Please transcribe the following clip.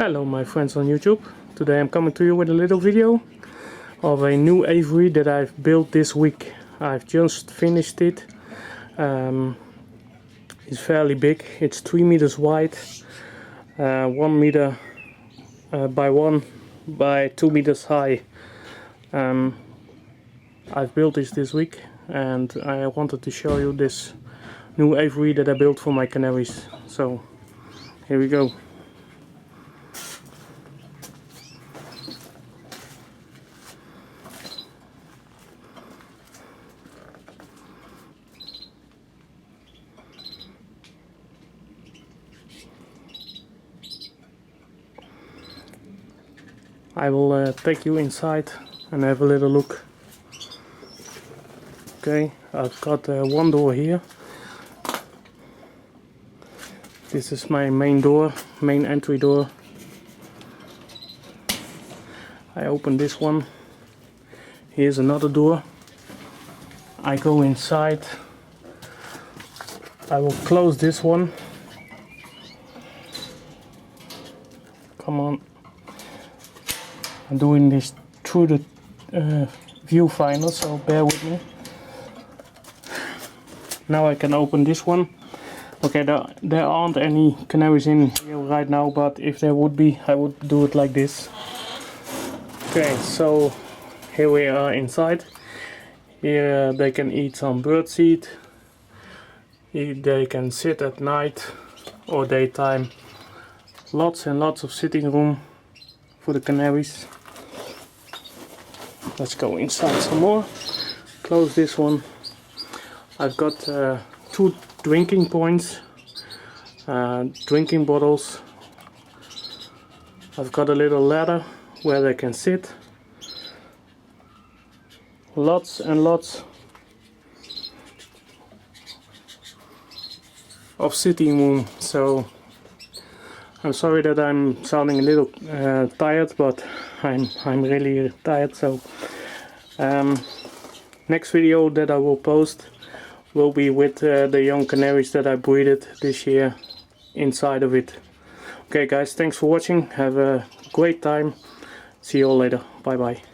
Hello my friends on YouTube. Today I'm coming to you with a little video of a new aviary that I've built this week. I've just finished it. It's fairly big. It's 3 meters wide, 1 meter by 1 by 2 meters high. I've built this week and I wanted to show you this new aviary that I built for my canaries. So here we go. I will take you inside and have a little look. Okay, I've got one door here. This is my main door, main entry door. I open this one. Here's another door. I go inside. I will close this one. Come on. I'm doing this through the viewfinder, so bear with me. Now I can open this one. Okay, there aren't any canaries in here right now, but if there would be, I would do it like this. Okay, so here we are inside. Here they can eat some birdseed. Here they can sit at night or daytime. Lots and lots of sitting room for the canaries. Let's go inside some more. Close this one. I've got 2 drinking points, drinking bottles. I've got a little ladder where they can sit. Lots and lots of sitting room. So I'm sorry that I'm sounding a little tired, but I'm really tired. So next video that I will post will be with the young canaries that I breeded this year inside of it. Okay guys, thanks for watching. Have a great time. See you all later. Bye bye.